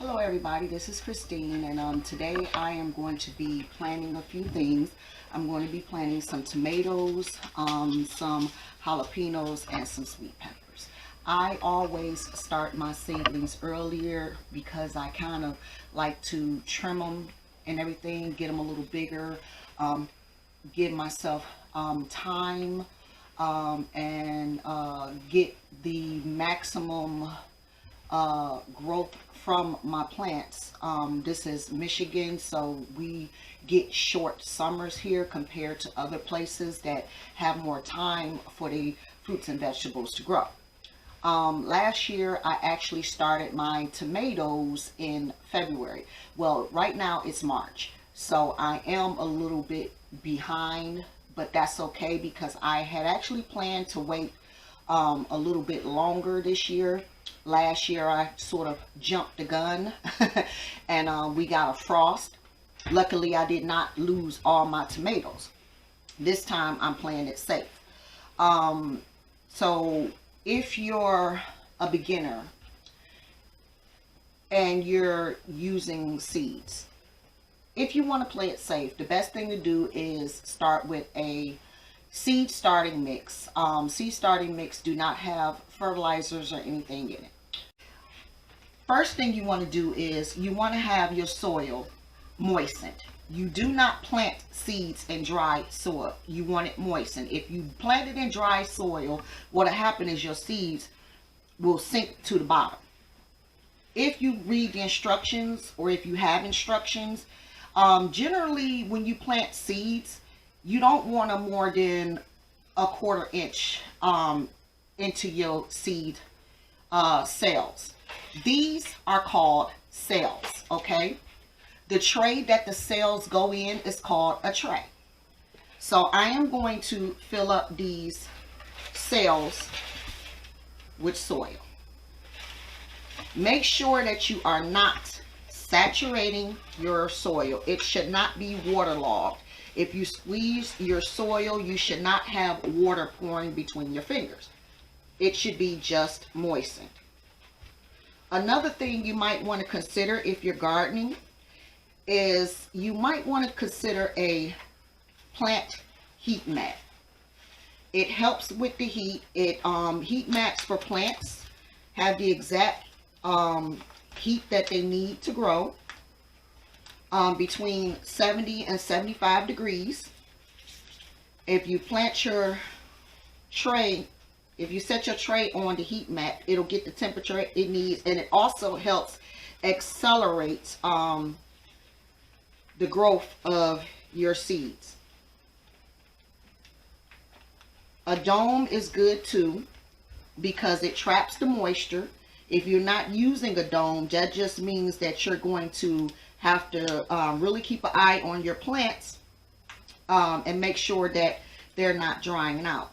Hello everybody, this is Christine, and today I am going to be planting a few things. I'm going to be planting some tomatoes, some jalapenos, and some sweet peppers. I always start my seedlings earlier because I kind of like to trim them and everything, get them a little bigger, um, give myself time, and get the maximum growth from my plants. This is Michigan, so we get short summers here compared to other places that have more time for the fruits and vegetables to grow. Last year, I actually started my tomatoes in February. Well, right now it's March, so I am a little bit behind, but that's okay because I had actually planned to wait a little bit longer this year. Last year, I sort of jumped the gun and we got a frost. Luckily, I did not lose all my tomatoes. This time, I'm playing it safe. So if you're a beginner and you're using seeds, if you want to play it safe, the best thing to do is start with a seed starting mix. Seed starting mix do not have fertilizers or anything in it. First thing you want to do is you want to have your soil moistened. You do not plant seeds in dry soil. You want it moistened. If you plant it in dry soil, what'll happen is your seeds will sink to the bottom. If you read the instructions or if you have instructions, generally when you plant seeds, you don't want to more than a quarter inch into your seed cells. These are called cells, okay? The tray that the cells go in is called a tray. So I am going to fill up these cells with soil. Make sure that you are not saturating your soil. It should not be waterlogged. If you squeeze your soil, you should not have water pouring between your fingers. It should be just moistened. Another thing you might want to consider if you're gardening is you might want to consider a plant heat mat. It helps with the heat. Heat mats for plants have the exact heat that they need to grow, between 70 and 75 degrees. If you plant your tray, if you set your tray on the heat mat, it'll get the temperature it needs, and it also helps accelerate the growth of your seeds. A dome is good too because it traps the moisture. If you're not using a dome, that just means that you're going to have to really keep an eye on your plants and make sure that they're not drying out.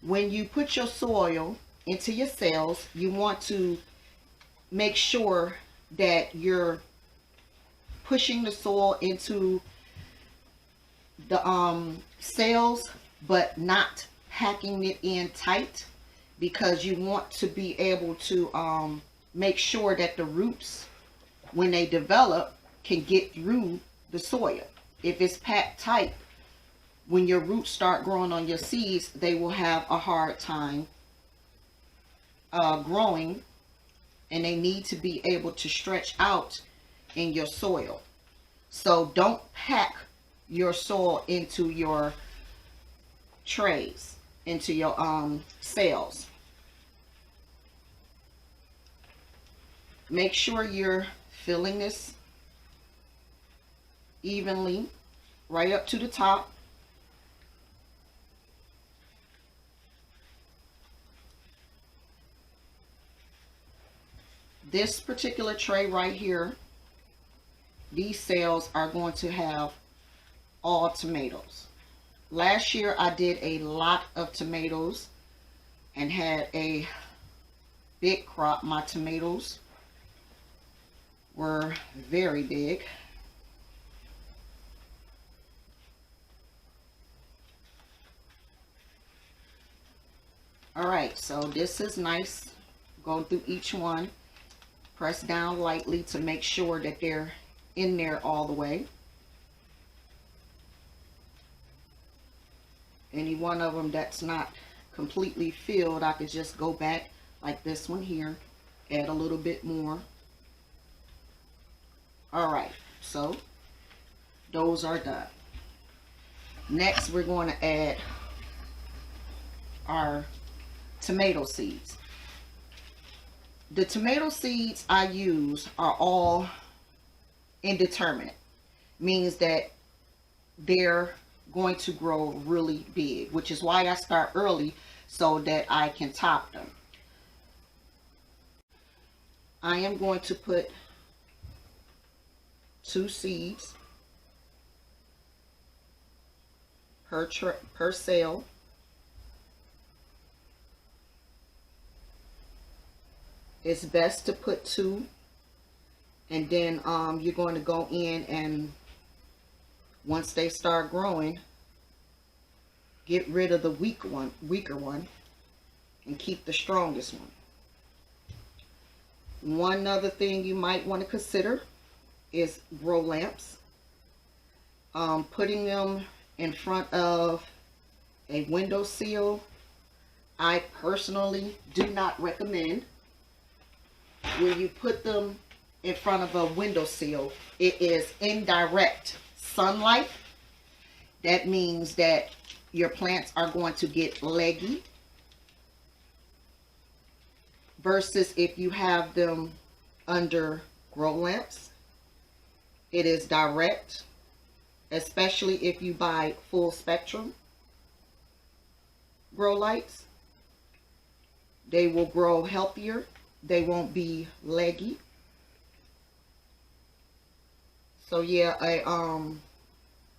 When you put your soil into your cells, you want to make sure that you're pushing the soil into the cells, but not packing it in tight, because you want to be able to make sure that the roots, when they develop, can get through the soil. If it's packed tight, when your roots start growing on your seeds, they will have a hard time growing, and they need to be able to stretch out in your soil. So don't pack your soil into your trays, into your cells. Make sure you're filling this evenly right up to the top. This particular tray right here, these cells are going to have all tomatoes. Last year I did a lot of tomatoes and had a big crop. My tomatoes were very big. All right, so this is nice, going through each one. Press down lightly to make sure that they're in there all the way. Any one of them that's not completely filled, I could just go back like this one here, add a little bit more. All right, so those are done. Next, we're going to add our tomato seeds. The tomato seeds I use are all indeterminate, means that they're going to grow really big, which is why I start early so that I can top them. I am going to put 2 seeds per cell. It's best to put 2, and then you're going to go in, and once they start growing, get rid of the weaker one and keep the strongest one. One other thing you might want to consider is grow lamps. Putting them in front of a windowsill, I personally do not recommend. When you put them in front of a windowsill, it is indirect sunlight. That means that your plants are going to get leggy, versus if you have them under grow lamps, it is direct, especially if you buy full spectrum grow lights. They will grow healthier. They won't be leggy. So yeah, a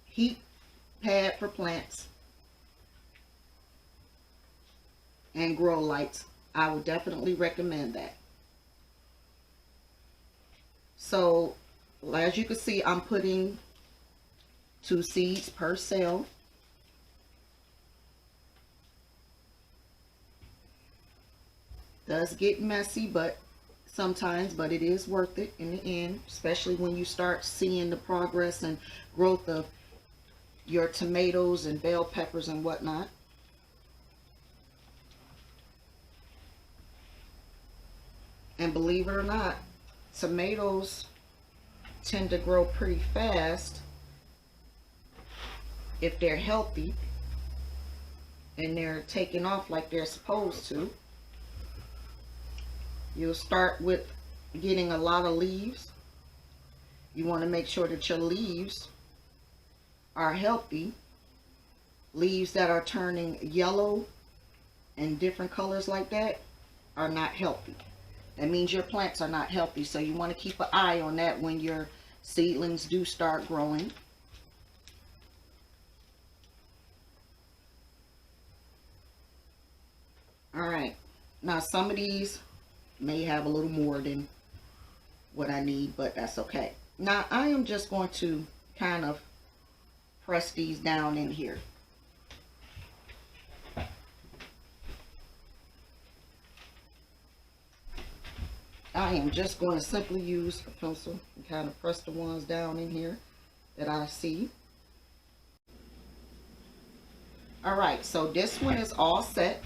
heat pad for plants and grow lights, I would definitely recommend that. So as you can see, I'm putting 2 seeds per cell. Does get messy, but sometimes, but it is worth it in the end, especially when you start seeing the progress and growth of your tomatoes and bell peppers and whatnot. And believe it or not, tomatoes tend to grow pretty fast if they're healthy and they're taking off like they're supposed to. You'll start with getting a lot of leaves. You want to make sure that your leaves are healthy. Leaves that are turning yellow and different colors like that are not healthy. That means your plants are not healthy. So you want to keep an eye on that when your seedlings do start growing. All right. Now some of these may have a little more than what I need, but that's okay. Now I am just going to kind of press these down in here. I am just going to simply use a pencil and kind of press the ones down in here that I see. All right, so this one is all set.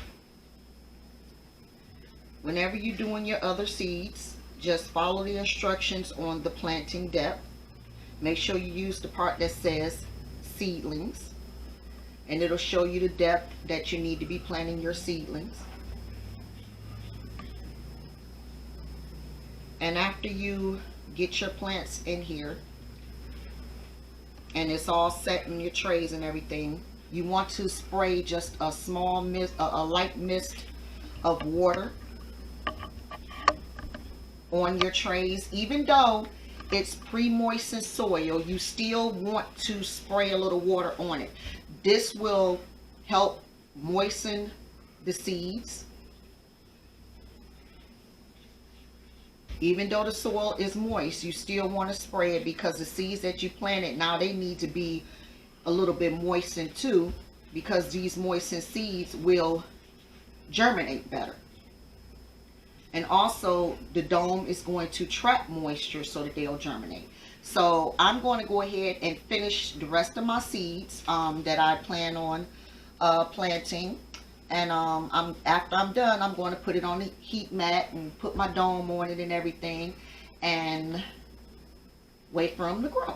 Whenever you're doing your other seeds, just follow the instructions on the planting depth. Make sure you use the part that says seedlings, and it'll show you the depth that you need to be planting your seedlings. And after you get your plants in here and it's all set in your trays and everything, you want to spray just a small mist, a light mist of water on your trays. Even though it's pre-moistened soil, you still want to spray a little water on it. This will help moisten the seeds. Even though the soil is moist, you still want to spray it, because the seeds that you planted, now they need to be a little bit moistened too, because these moistened seeds will germinate better. And also the dome is going to trap moisture so that they'll germinate. So I'm going to go ahead and finish the rest of my seeds that I plan on planting. And after I'm done, I'm going to put it on the heat mat and put my dome on it and everything, and wait for them to grow.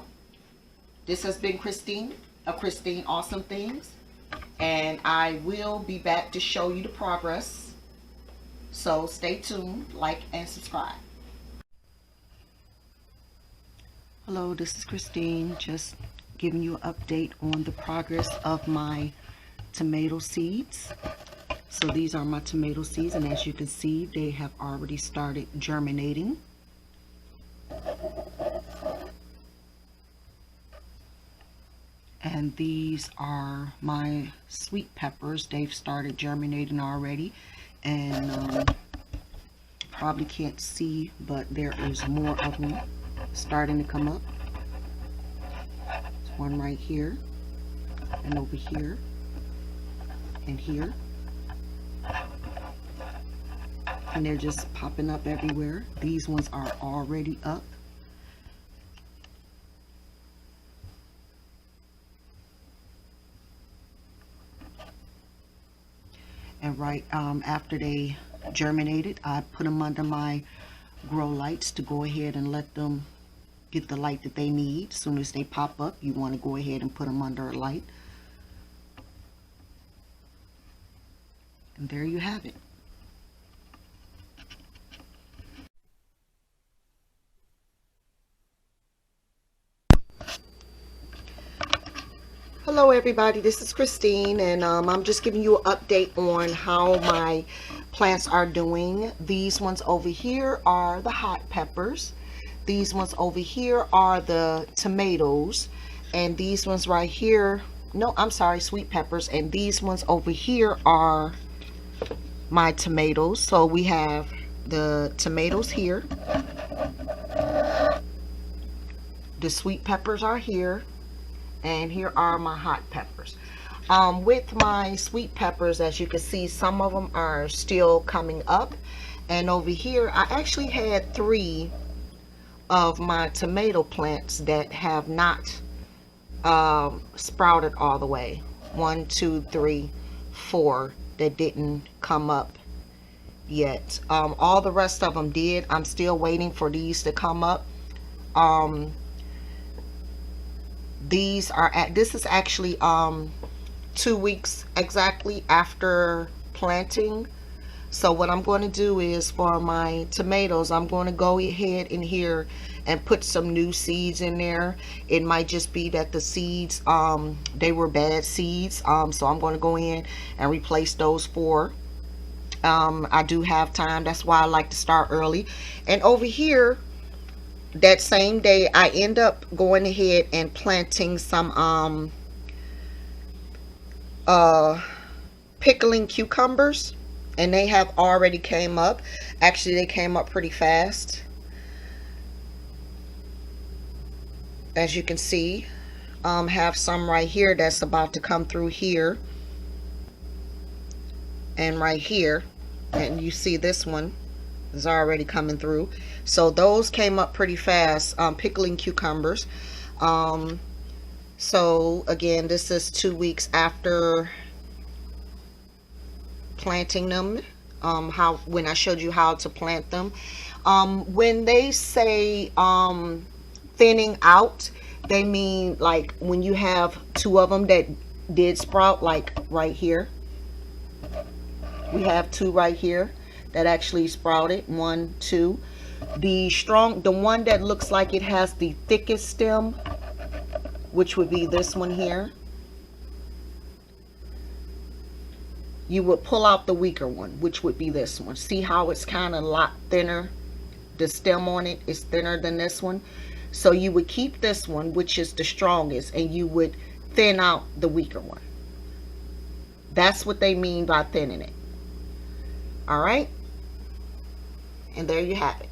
This has been Christine of Christine Awesome Things, and I will be back to show you the progress. So stay tuned, like and subscribe. Hello, this is Christine, just giving you an update on the progress of my tomato seeds. So these are my tomato seeds, and as you can see, they have already started germinating. And these are my sweet peppers. They've started germinating already, and probably can't see, but there is more of them starting to come up. There's one right here, and over here, and here, and they're just popping up everywhere. These ones are already up. And right after they germinated, I put them under my grow lights to go ahead and let them get the light that they need. As soon as they pop up, you want to go ahead and put them under a light. And there you have it. Hello everybody, this is Christine, and I'm just giving you an update on how my plants are doing. These ones over here are the hot peppers. These ones over here are the tomatoes, and these ones right here, no, I'm sorry, sweet peppers, and these ones over here are my tomatoes. So we have the tomatoes here, the sweet peppers are here, and here are my hot peppers. With my sweet peppers, as you can see, some of them are still coming up, and over here I actually had 3 of my tomato plants that have not sprouted all the way. 1, 2, 3, 4 that didn't come up yet. All the rest of them did. I'm still waiting for these to come up. These are this is actually 2 weeks exactly after planting. So what I'm going to do is, for my tomatoes, I'm going to go ahead in here and put some new seeds in there. It might just be that the seeds they were bad seeds, so I'm going to go in and replace those 4. I do have time, that's why I like to start early. And over here, that same day, I end up going ahead and planting some pickling cucumbers, and they have already came up. Actually, they came up pretty fast, as you can see. Have some right here that's about to come through here, and right here, and you see this one is already coming through. So those came up pretty fast, pickling cucumbers. So again, this is 2 weeks after planting them. When I showed you how to plant them. When they say thinning out, they mean like when you have 2 of them that did sprout, like right here. We have 2 right here that actually sprouted. 1, 2. The one that looks like it has the thickest stem, which would be this one here, you would pull out the weaker one, which would be this one. See how it's kind of a lot thinner? The stem on it is thinner than this one. So you would keep this one, which is the strongest, and you would thin out the weaker one. That's what they mean by thinning it. All right, and there you have it.